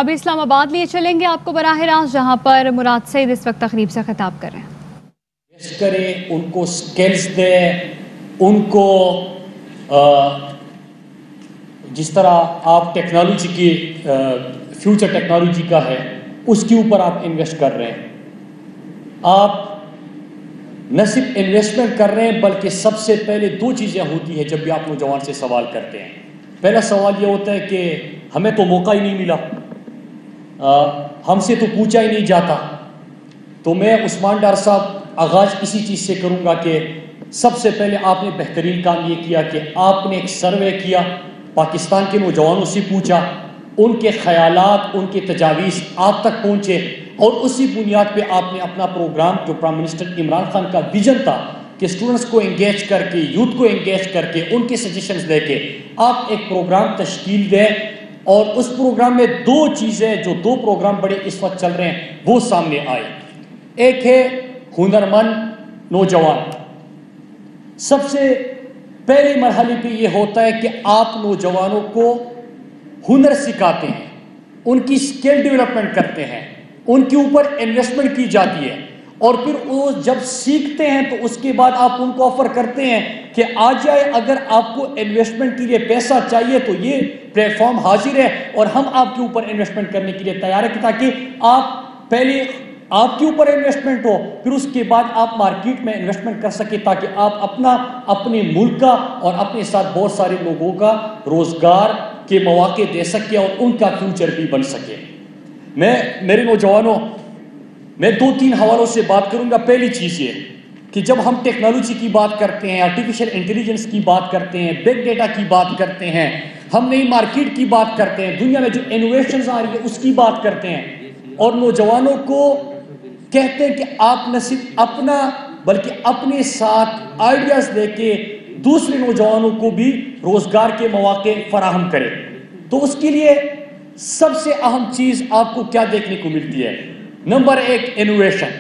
اب اسلام آباد لیے چلیں گے آپ کو براہ راست، جہاں پر مراد سعید اس وقت تقریب سے خطاب کر رہے ہیں۔ کرے ان کو سکلز دے، ان کو جس طرح آپ ٹیکنالوجی کی فیوچر ٹیکنالوجی کا ہے اس کے اوپر آپ انویسٹ کر رہے ہیں۔ آپ نہ صرف انویسٹمنٹ کر رہے ہیں بلکہ سب سے پہلے دو چیزیں ہوتی ہیں جب بھی آپ نوجوان سے سوال کرتے ہیں۔ پہلا سوال یہ ہوتا ہے کہ ہمیں تو موقع ہی نہیں ملا، ہم سے تو پوچھا ہی نہیں جاتا۔ تو میں عثمان ڈار صاحب آغاز اسی چیز سے کروں گا کہ سب سے پہلے آپ نے بہترین کام یہ کیا کہ آپ نے ایک سروے کیا، پاکستان کے نوجوانوں سے پوچھا، ان کے خیالات، ان کے تجاویز آپ تک پہنچے، اور اسی بنیاد پہ آپ نے اپنا پروگرام جو پرائم منسٹر عمران خان کا ویژن تھا کہ اسٹوڈنٹس کو انگیج کر کے، یوتھ کو انگیج کر کے، ان کے سجیشنز دے کے آپ ایک پروگرام تشکیل دیں۔ اور اس پروگرام میں دو چیزیں، جو دو پروگرام بڑے اس وقت چل رہے ہیں وہ سامنے آئے۔ ایک ہے ہنرمند نوجوان۔ سب سے پہلے مرحلے پہ یہ ہوتا ہے کہ آپ نوجوانوں کو ہنر سکھاتے ہیں، ان کی سکل ڈیولپمنٹ کرتے ہیں، ان کے اوپر انویسٹمنٹ کی جاتی ہے، اور پھر وہ جب سیکھتے ہیں تو اس کے بعد آپ ان کو آفر کرتے ہیں کہ آ جائے، اگر آپ کو انویسٹمنٹ کے لیے پیسہ چاہیے تو یہ پلیٹ فارم حاضر ہے اور ہم آپ کے اوپر انویسٹمنٹ کرنے کے لیے تیار ہے، تاکہ آپ پہلے آپ کے اوپر انویسٹمنٹ ہو، پھر اس کے بعد آپ مارکیٹ میں انویسٹمنٹ کر سکے، تاکہ آپ اپنے ملک کا اور اپنے ساتھ بہت سارے لوگوں کا روزگار کے مواقع دے سکے اور ان کا فیوچر بھی بن سکے۔ میرے نوجوانوں، میں دو تین حوالوں سے بات کروں گا۔ پہلی چیز یہ کہ جب ہم ٹیکنالوجی کی بات کرتے ہیں، آرٹیفیشل انٹیلیجنس کی بات کرتے ہیں، بگ ڈیٹا کی بات کرتے ہیں، ہم نئی مارکیٹ کی بات کرتے ہیں، دنیا میں جو انوویشنز آ رہی ہے اس کی بات کرتے ہیں، اور نوجوانوں کو کہتے ہیں کہ آپ نہ صرف اپنا بلکہ اپنے ساتھ آئیڈیاز لے کے دوسرے نوجوانوں کو بھی روزگار کے مواقع فراہم کریں۔ تو اس کے لیے سب سے اہم چیز آپ کو کیا دیکھنے کو ملتی ہے؟ نمبر ایک، انوویشن،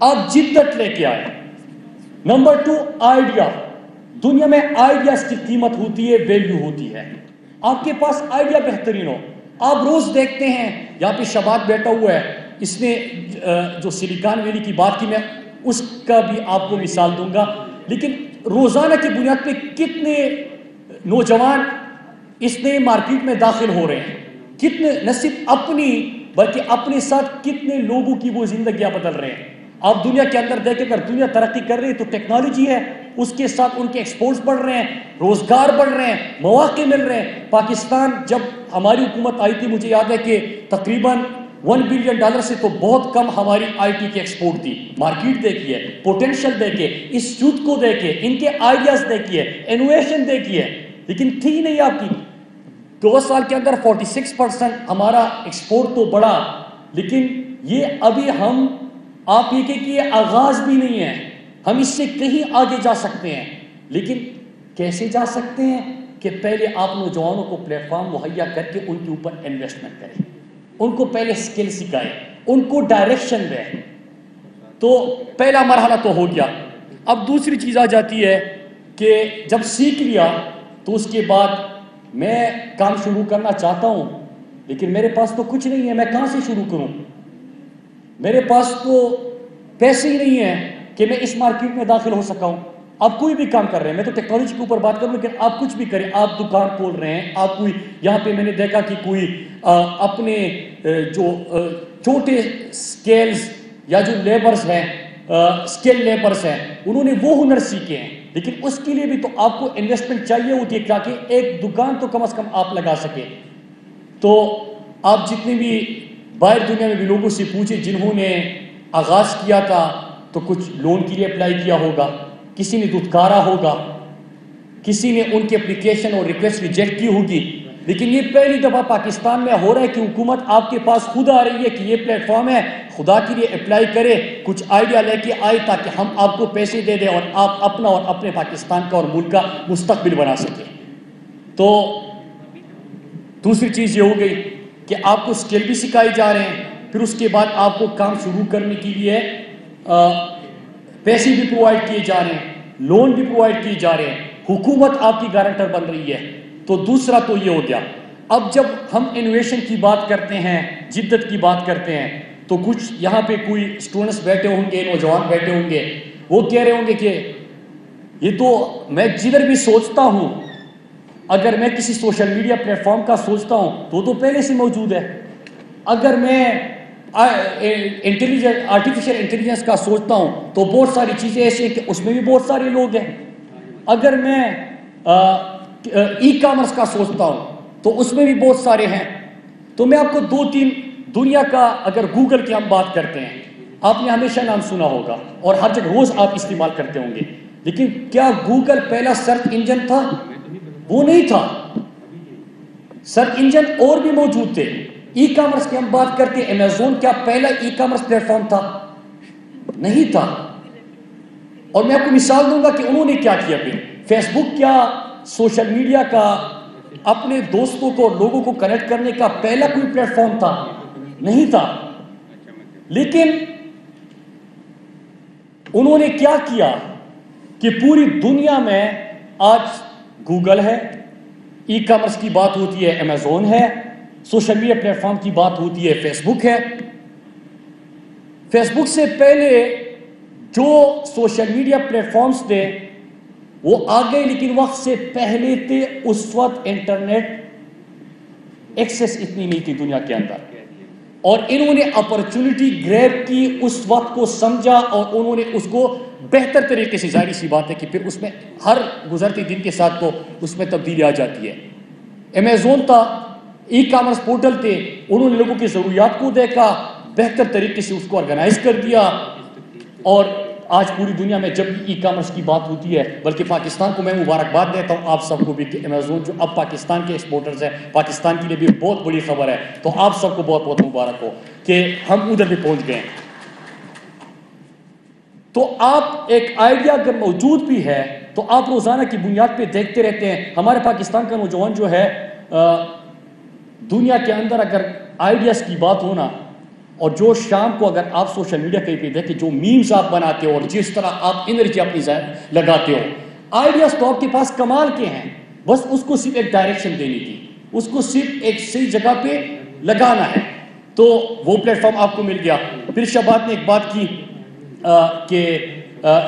آپ جدت لے کے آئے۔ Number two, idea. دنیا میں آئیڈیاز کی قیمت ہوتی ہے، ویلیو ہوتی ہے۔ آپ کے پاس آئیڈیا بہترین ہو، آپ روز دیکھتے ہیں، یہاں پہ شباب بیٹھا ہوا ہے، اس نے جو سلیکان ویلی کی بات کی، میں اس کا بھی آپ کو مثال دوں گا، لیکن روزانہ کی بنیاد پہ کتنے نوجوان اس نئے مارکیٹ میں داخل ہو رہے ہیں، کتنے نہ صرف اپنی بلکہ اپنے ساتھ کتنے لوگوں کی وہ زندگیاں بدل رہے ہیں۔ آپ دنیا کے اندر دیکھیں، اگر دنیا ترقی کر رہی ہے تو ٹیکنالوجی ہے، اس کے ساتھ ان کے ایکسپورٹس بڑھ رہے ہیں، روزگار بڑھ رہے ہیں، مواقع مل رہے ہیں۔ پاکستان جب ہماری حکومت آئی تھی، مجھے یاد ہے کہ تقریباً $1 بلین سے تو بہت کم ہماری آئی ٹی کی ایکسپورٹ تھی۔ مارکیٹ دیکھیے، پوٹینشل دیکھیے، اس یوتھ کو دیکھیے، ان کے آئیڈیاز دیکھیے، انوویشن دیکھیے، لیکن تھی نہیں آپ کی۔ 2 سال کے اندر 46% ہمارا ایکسپورٹ تو بڑھا، لیکن یہ ابھی آپ یہ کہ یہ آغاز بھی نہیں ہے، ہم اس سے کہیں آگے جا سکتے ہیں۔ لیکن کیسے جا سکتے ہیں؟ کہ پہلے آپ نوجوانوں کو پلیٹ فارم مہیا کر کے ان کے اوپر انویسٹمنٹ کریں، ان کو پہلے سکل سکھائیں، ان کو ڈائریکشن دیں۔ تو پہلا مرحلہ تو ہو گیا۔ اب دوسری چیز آ جاتی ہے کہ جب سیکھ لیا تو اس کے بعد میں کام شروع کرنا چاہتا ہوں، لیکن میرے پاس تو کچھ نہیں ہے، میں کہاں سے شروع کروں؟ میرے پاس تو پیسے ہی نہیں ہیں کہ میں اس مارکیٹ میں داخل ہو سکا ہوں۔ آپ کوئی بھی کام کر رہے ہیں، میں تو ٹیکنالوجی کے اوپر بات کروں، لیکن آپ کچھ بھی کریں، آپ دکان کھول رہے ہیں، آپ کوئی یہاں پہ میں نے دیکھا کہ کوئی اپنے جو چھوٹے سکیلز یا جو لیبرز ہیں، سکل لیبرز ہیں، انہوں نے وہ ہنر سیکھے ہیں، لیکن اس کے لیے بھی تو آپ کو انویسٹمنٹ چاہیے ہوتی ہے تاکہ ایک دکان تو کم از کم آپ لگا سکیں۔ تو آپ جتنے بھی باہر دنیا میں بھی لوگوں سے پوچھیں جنہوں نے آغاز کیا تھا، تو کچھ لون کے لیے اپلائی کیا ہوگا، کسی نے دھتکارا ہوگا، کسی نے ان کی اپلیکیشن اور ریکویسٹ ریجیکٹ کی ہوگی، لیکن یہ پہلی دفعہ پاکستان میں ہو رہا ہے کہ حکومت آپ کے پاس خود آ رہی ہے کہ یہ پلیٹ فارم ہے، خدا کے لیے اپلائی کرے، کچھ آئیڈیا لے کے آئے تاکہ ہم آپ کو پیسے دے دیں اور آپ اپنا اور اپنے پاکستان کا اور ملک کا مستقبل بنا سکیں۔ تو دوسری چیز یہ ہو گئی کہ آپ کو سکل بھی سکھائی جا رہے ہیں، پھر اس کے بعد آپ کو کام شروع کرنے کے لیے پیسے بھی پرووائڈ کیے جا رہے ہیں، لون بھی پرووائڈ کیے جا رہے ہیں، حکومت آپ کی گارنٹر بن رہی ہے۔ تو دوسرا تو یہ ہو گیا۔ اب جب ہم انوویشن کی بات کرتے ہیں، جدت کی بات کرتے ہیں، تو کچھ یہاں پہ کوئی اسٹوڈنٹس بیٹھے ہوں گے، نوجوان بیٹھے ہوں گے، وہ کہہ رہے ہوں گے کہ یہ تو میں جدھر بھی سوچتا ہوں، اگر میں کسی سوشل میڈیا پلیٹ فارم کا سوچتا ہوں تو پہلے سے موجود ہے. اگر میں آرٹیفیشیل انٹیلیجنس کا سوچتا ہوں تو بہت ساری چیزیں ایسی ہیں کہ اس میں بھی بہت سارے لوگ ہیں. اگر میں ای کامرس کا سوچتا ہوں تو اس میں بھی بہت سارے ہیں. تو میں آپ کو 2-3 دنیا کا، اگر گوگل کی ہم بات کرتے ہیں، آپ نے ہمیشہ نام سنا ہوگا اور ہر جگہ روز آپ استعمال کرتے ہوں گے، لیکن کیا گوگل پہلا سرچ انجن تھا؟ وہ نہیں تھا. سرچ انجن اور بھی موجود تھے. ای کامرس کی ہم بات کرتے ہیں، امیزون کیا پہلا ای کامرس پلیٹ فارم تھا؟ نہیں تھا. اور میں آپ کو مثال دوں گا کہ انہوں نے کیا کیا. پھر فیس بک کیا سوشل میڈیا کا اپنے دوستوں کو، لوگوں کو کنیکٹ کرنے کا پہلا کوئی پلیٹ فارم تھا؟ نہیں تھا. لیکن انہوں نے کیا کیا کہ پوری دنیا میں آج گوگل ہے، ای کامرس کی بات ہوتی ہے امیزون ہے، سوشل میڈیا پلیٹ فارم کی بات ہوتی ہے فیس بک ہے. فیس بک سے پہلے جو سوشل میڈیا پلیٹ فارمز تھے وہ آ گئے، لیکن وقت سے پہلے تھے. اس وقت انٹرنیٹ ایکسیس اتنی نہیں تھی دنیا کے اندر، اور انہوں نے اپرچونٹی گریب کی، اس وقت کو سمجھا اور انہوں نے اس کو بہتر طریقے سے، ظاہری سی بات ہے کہ پھر اس میں ہر گزرتے دن کے ساتھ تو اس میں تبدیلی آ جاتی ہے. امیزون تھا، ای کامرس پورٹل تھے، انہوں نے لوگوں کی ضروریات کو دیکھا، بہتر طریقے سے اس کو آرگنائز کر دیا. اور آج پوری دنیا میں جب ای کامرس کی بات ہوتی ہے، بلکہ پاکستان کو میں مبارکباد دیتا ہوں آپ سب کو بھی کہ امیزون جو اب پاکستان کے ایکسپورٹرز ہیں، پاکستان کے لیے بھی بہت بڑی خبر ہے. تو آپ سب کو بہت بہت مبارک ہو کہ ہم ادھر بھی پہنچ گئے ہیں. تو آپ ایک آئیڈیا اگر موجود بھی ہے تو آپ روزانہ کی بنیاد پہ دیکھتے رہتے ہیں. ہمارے پاکستان کا نوجوان جو ہے، دنیا کے اندر اگر آئیڈیاز کی بات ہونا، اور جو شام کو اگر آپ سوشل میڈیا کہیں پہ دیکھیں جو میمز آپ بناتے ہو اور جس طرح آپ انرجی اپنی لگاتے ہو، آئیڈیاز تو آپ کے پاس کمال کے ہیں، بس اس کو صرف ایک ڈائریکشن دینی تھی، اس کو صرف ایک صحیح جگہ پہ لگانا ہے. تو وہ پلیٹ فارم آپ کو مل گیا. پھر شہباد نے ایک بات کی کہ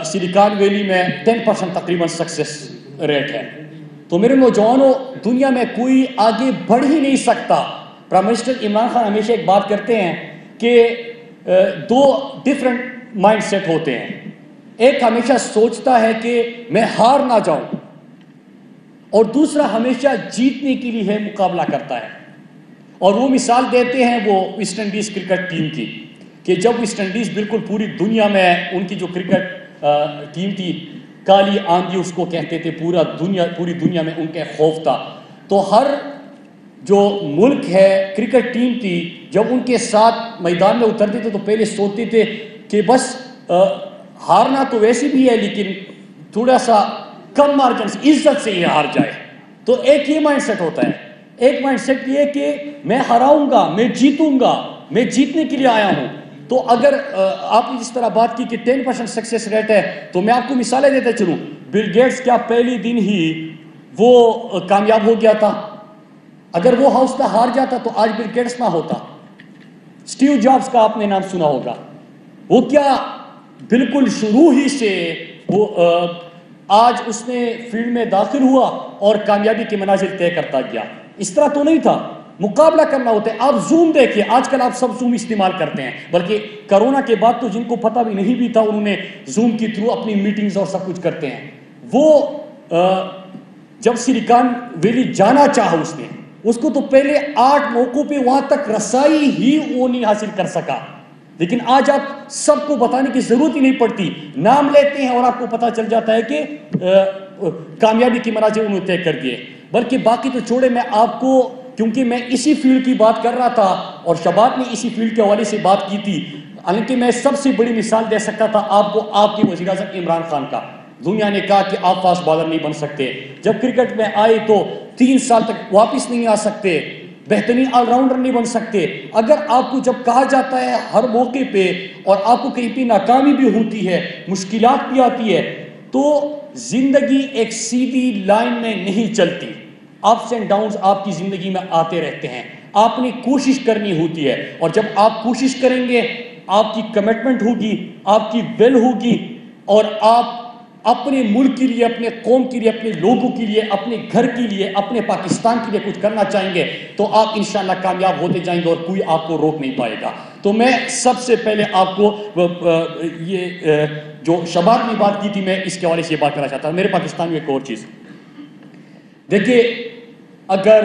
سلیکان ویلی میں 10% تقریباً سکسیس ریٹ ہے. تو میرے نوجوانوں، دنیا میں کوئی آگے بڑھ ہی نہیں سکتا. پرائم منسٹر عمران خان ہمیشہ ایک بات کرتے ہیں کہ 2 ڈفرنٹ مائنڈ سیٹ ہوتے ہیں. ایک ہمیشہ سوچتا ہے کہ میں ہار نہ جاؤں، اور دوسرا ہمیشہ جیتنے کے لیے مقابلہ کرتا ہے. اور وہ مثال دیتے ہیں وہ ویسٹ انڈیز کرکٹ ٹیم کی، کہ جب ویسٹ انڈیز بالکل پوری دنیا میں ان کی جو کرکٹ ٹیم تھی، کالی آندھی اس کو کہتے تھے، پوری دنیا میں ان کا خوف تھا. تو ہر جو ملک ہے کرکٹ ٹیم تھی، جب ان کے ساتھ میدان میں اترتے تھے تو پہلے سوچتے تھے کہ بس ہارنا تو ویسے بھی ہے، لیکن تھوڑا سا کم مارجن سے، عزت سے یہ ہار جائے. تو ایک یہ مائنڈ سیٹ ہوتا ہے. ایک مائنڈ سیٹ یہ کہ میں ہراؤں گا، میں جیتوں گا، میں جیتنے کے لیے آیا ہوں. تو اگر آپ نے جس طرح بات کی کہ 10% سکسیس ریٹ ہے، تو میں آپ کو مثالیں دیتا چلوں. بل گیٹس کیا پہلی دن ہی وہ کامیاب ہو گیا تھا؟ اگر وہ ہاؤس کا ہار جاتا تو آج بل گیٹس نہ ہوتا. اسٹیو جابس کا آپ نے نام سنا ہوگا، وہ کیا بالکل شروع ہی سے وہ آج اس نے فیلڈ میں داخل ہوا اور کامیابی کے منازل طے کرتا گیا. اس طرح تو نہیں تھا. مقابلہ کرنا ہوتا ہے. آپ زوم دیکھیے، آج کل آپ سب زوم استعمال کرتے ہیں، بلکہ کرونا کے بعد تو جن کو پتہ بھی نہیں بھی تھا انہوں نے زوم کے تھرو اپنی میٹنگز اور سب کچھ کرتے ہیں. وہ جب سلیکان ویلی جانا چاہا اس کو تو پہلے 8 موقعوں پہ وہاں تک رسائی ہی وہ نہیں حاصل کر سکا. لیکن آج آپ سب کو بتانے کی ضرورت ہی نہیں پڑتی، نام لیتے ہیں اور آپ کو پتہ چل جاتا ہے کہ کامیابی کی منازل انہوں نے طے کر دیے. بلکہ باقی تو چھوڑے، میں آپ کو، کیونکہ میں اسی فیلڈ کی بات کر رہا تھا اور شباب نے اسی فیلڈ کے حوالے سے بات کی تھی، حالانکہ میں سب سے بڑی مثال دے سکتا تھا آپ کو آپ کے وزیر اعظم عمران خان کا. دنیا نے کہا کہ آپ فاسٹ بالر نہیں بن سکتے، جب کرکٹ میں آئے تو 3 سال تک واپس نہیں آ سکتے، بہترین آل راؤنڈر نہیں بن سکتے. اگر آپ کو جب کہا جاتا ہے ہر موقع پہ اور آپ کو کہیں پہ ناکامی بھی ہوتی ہے، مشکلات بھی آتی ہے، تو زندگی ایک سیدھی لائن میں نہیں چلتی. اپس اینڈ ڈاؤنز آپ کی زندگی میں آتے رہتے ہیں. آپ نے کوشش کرنی ہوتی ہے, اور جب آپ کوشش کریں گے, آپ کی کمٹمنٹ ہوگی, آپ کی ول ہوگی, اور آپ اپنے ملک کے لیے, اپنے قوم کے لیے, اپنے لوگوں کے لیے, اپنے گھر کے لیے, اپنے پاکستان کے لیے کچھ کرنا چاہیں گے, تو آپ انشاءاللہ کامیاب ہوتے جائیں گے اور کوئی آپ کو روک نہیں پائے گا. تو میں سب سے پہلے آپ کو یہ جو شباب نے بات کی تھی, میں اس کے حوالے سے یہ بات کرنا چاہتا ہوں. میرے پاکستان میں ایک اور چیز دیکھیے, اگر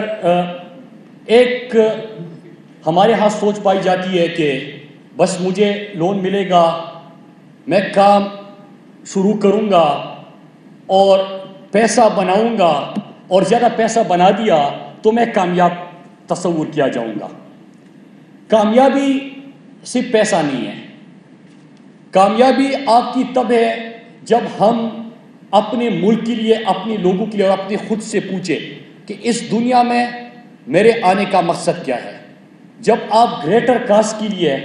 ایک ہمارے ہاں سوچ پائی جاتی ہے کہ بس مجھے لون ملے گا, میں کام شروع کروں گا اور پیسہ بناؤں گا, اور زیادہ پیسہ بنا دیا تو میں کامیاب تصور کیا جاؤں گا. کامیابی صرف پیسہ نہیں ہے. کامیابی آپ کی تب ہے جب ہم اپنے ملک کے لیے, اپنے لوگوں کے لیے اور اپنے خود سے پوچھے کہ اس دنیا میں میرے آنے کا مقصد کیا ہے. جب آپ گریٹر کاز کے لیے,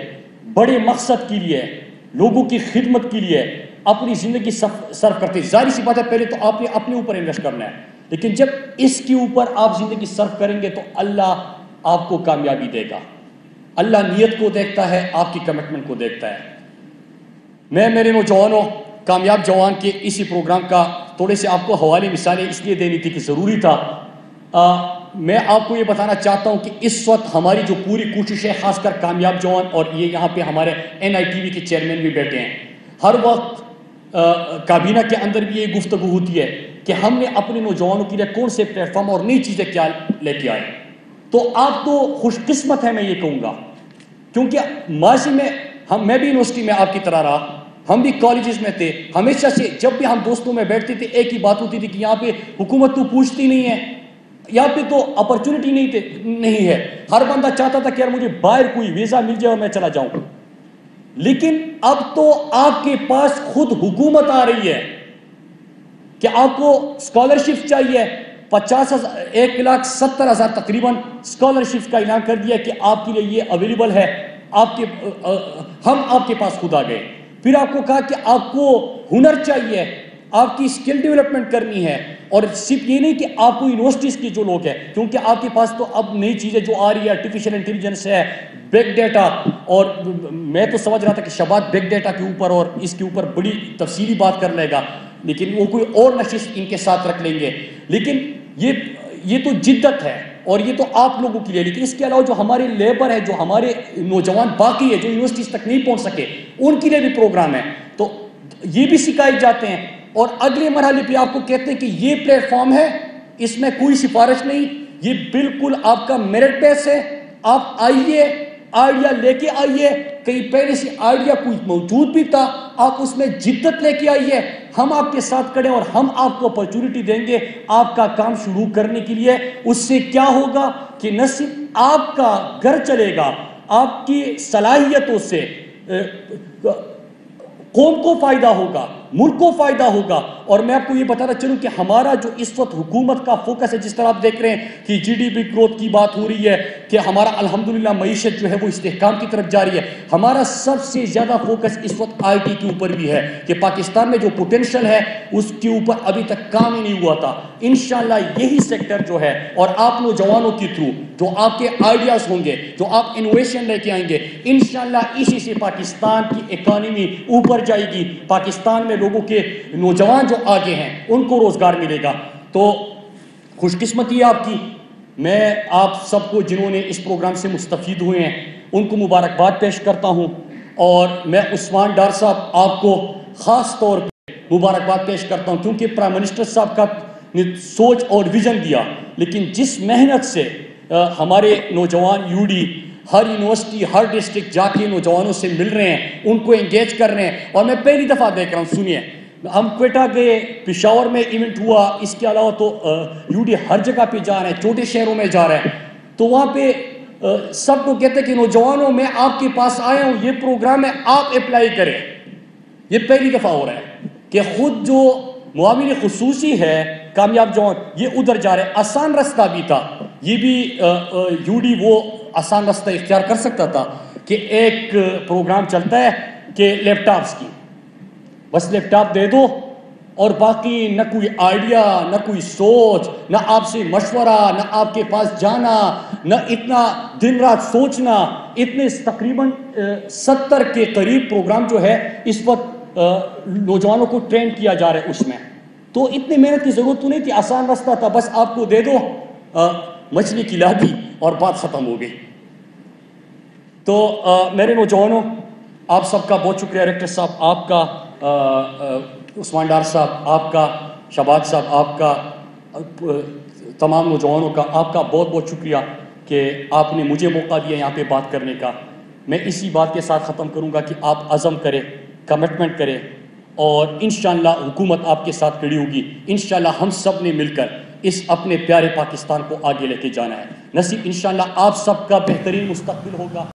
بڑے مقصد کے لیے, لوگوں کی خدمت کے لیے اپنی زندگی صرف کرتے, ظاہر سی بات ہے پہلے تو آپ نے اپنے اوپر انویسٹ کرنا ہے, لیکن جب اس کے اوپر آپ زندگی صرف کریں گے تو اللہ آپ کو کامیابی دے گا. اللہ نیت کو دیکھتا ہے, آپ کی کمٹمنٹ کو دیکھتا ہے. میں میرے نوجوانوں, کامیاب جوان کے اسی پروگرام کا تھوڑے سے آپ کو حوالے مثالیں اس لیے دینی تھی کہ ضروری تھا. میں آپ کو یہ بتانا چاہتا ہوں کہ اس وقت ہماری جو پوری کوشش ہے, خاص کر کامیاب جوان, اور یہ یہاں پہ ہمارے NITV کے چیئرمین بھی بیٹھے ہیں, ہر وقت کابینہ کے اندر بھی یہ گفتگو ہوتی ہے کہ ہم نے اپنے نوجوانوں کے لیے کون سے پلیٹ فارم اور نئی چیزیں کیا لے کے آئے. تو آپ تو خوش قسمت ہے, میں یہ کہوں گا, کیونکہ ماضی میں میں بھی یونیورسٹی میں آپ کی طرح رہا, ہم بھی کالجز میں تھے. ہمیشہ سے جب بھی ہم دوستوں میں بیٹھتے تھے ایک ہی بات ہوتی تھی کہ یہاں پہ حکومت تو پوچھتی نہیں ہے, یہاں پہ تو اپرچونٹی نہیں ہے. ہر بندہ چاہتا تھا کہ یار مجھے باہر کوئی ویزا مل جائے اور میں چلا جاؤں. لیکن اب تو آپ کے پاس خود حکومت آ رہی ہے کہ آپ کو اسکالرشپ چاہیے, 1,70,000 تقریباً اسکالرشپ کا اعلان کر دیا کہ آپ کے لیے یہ اویلیبل ہے. ہم آپ کے پاس خود آ گئے. پھر آپ کو کہا کہ آپ کو ہنر چاہیے, آپ کی اسکل ڈیولپمنٹ کرنی ہے, اور صرف یہ نہیں کہ آپ کو یونیورسٹیز کے جو لوگ ہیں, کیونکہ آپ کے پاس تو اب نئی چیزیں جو آ رہی ہے, آرٹیفیشل انٹیلیجنس ہے, بگ ڈیٹا, اور میں تو سمجھ رہا تھا کہ شباب بگ ڈیٹا کے اوپر اور اس کے اوپر بڑی تفصیلی بات کر لے گا, لیکن وہ کوئی اور نشست ان کے ساتھ رکھ لیں گے. لیکن یہ تو جدت ہے اور یہ تو آپ لوگوں کے لیے. لیکن اس کے علاوہ جو ہمارے لیبر ہے, جو ہمارے نوجوان باقی ہے, جو یونیورسٹیز تک نہیں پہنچ سکے, ان کے لیے بھی پروگرام ہے. تو یہ بھی سکھائے جاتے ہیں, اور اگلے مرحلے پہ آپ کو کہتے ہیں کہ یہ پلیٹ فارم ہے, اس میں کوئی سفارش نہیں, یہ بالکل آپ کا میرٹ بیس ہے. آپ آئیے, آئیڈیا لے کے آئیے, کہیں پہلے سے آئیڈیا کوئی موجود بھی تھا, آپ اس میں جدت لے کے آئیے, ہم آپ کے ساتھ کھڑے اور ہم آپ کو اپرچونٹی دیں گے آپ کا کام شروع کرنے کے لیے. اس سے کیا ہوگا کہ نہ صرف آپ کا گھر چلے گا, آپ کی صلاحیتوں سے قوم کو فائدہ ہوگا, ملک کو فائدہ ہوگا. اور میں آپ کو یہ بتانا چاہوں کہ ہمارا جو اس وقت حکومت کا فوکس ہے, جس طرح آپ دیکھ رہے ہیں کہ GDP گروتھ کی بات ہو رہی ہے, کہ ہمارا الحمدللہ معیشت جو ہے وہ استحکام کی طرف جاری ہے, ہمارا سب سے زیادہ فوکس اس وقت IT کے اوپر بھی ہے کہ پاکستان میں جو پوٹینشل ہے اس کے اوپر ابھی تک کام ہی نہیں ہوا تھا. انشاءاللہ یہی سیکٹر جو ہے, اور آپ نوجوانوں کے تھرو جو آپ کے آئیڈیاز ہوں گے, جو آپ انوویشن لے کے آئیں گے, انشاءاللہ اسی سے پاکستان کی اکانومی اوپر جائے گی. پاکستان میں لوگوں کے نوجوان جو آگے ہیں ان کو روزگار ملے گا. تو خوش قسمتی ہے آپ کی. میں آپ سب کو جنہوں نے اس پروگرام سے مستفید ہوئے ہیں ان کو مبارکباد پیش کرتا ہوں, اور میں عثمان ڈار صاحب آپ کو خاص طور پہ مبارکباد پیش کرتا ہوں, کیونکہ پرائم منسٹر صاحب کا سوچ اور ویژن دیا, لیکن جس محنت سے ہمارے نوجوان UD ہر یونیورسٹی, ہر ڈسٹرکٹ جا کے نوجوانوں سے مل رہے ہیں, ان کو انگیج کر رہے ہیں. اور میں پہلی دفعہ دیکھ رہا ہوں, سنیے, ہم کوئٹہ گئے, پشاور میں ایونٹ ہوا, اس کے علاوہ تو UD ہر جگہ پہ جا رہے ہیں, چھوٹے شہروں میں جا رہے ہیں. تو وہاں پہ سب کو کہتے ہیں کہ نوجوانوں میں آپ کے پاس آیا ہوں, یہ پروگرام ہے, آپ اپلائی کریں. یہ پہلی دفعہ ہو رہا ہے کہ خود جو معاون خصوصی ہے کامیاب جوان, یہ ادھر جا رہے ہیں. آسان رستہ بھی تھا, یہ بھی UD وہ آسان رستہ اختیار کر سکتا تھا کہ ایک پروگرام چلتا ہے کہ لیپ ٹاپس کی, بس لیپ ٹاپ دے دو اور باقی نہ کوئی آئیڈیا، نہ کوئی سوچ، نہ آپ سے مشورہ، نہ آپ کے پاس جانا، نہ اتنا دن رات سوچنا. اتنے تقریباً 70 کے قریب پروگرام جو ہے اس وقت نوجوانوں کو ٹرین کیا جا رہا ہے اس میں. تو اتنی محنت کی ضرورت تو نہیں تھی، آسان رستہ تھا، بس آپ کو دے دو مچھلی کھلا دی اور بات ختم ہو گئی. تو میرے نوجوانوں، آپ سب کا بہت شکریہ. ڈائریکٹر صاحب آپ کا، عثمان ڈار صاحب آپ کا، شہباز صاحب آپ کا، تمام نوجوانوں کا آپ کا بہت بہت شکریہ کہ آپ نے مجھے موقع دیا یہاں پہ بات کرنے کا. میں اسی بات کے ساتھ ختم کروں گا کہ آپ عزم کریں، کمٹمنٹ کریں، اور انشاءاللہ حکومت آپ کے ساتھ کھڑی ہوگی. انشاءاللہ ہم سب نے مل کر اس اپنے پیارے پاکستان کو آگے لے کے جانا ہے. نصیب انشاءاللہ آپ سب کا بہترین مستقبل ہوگا.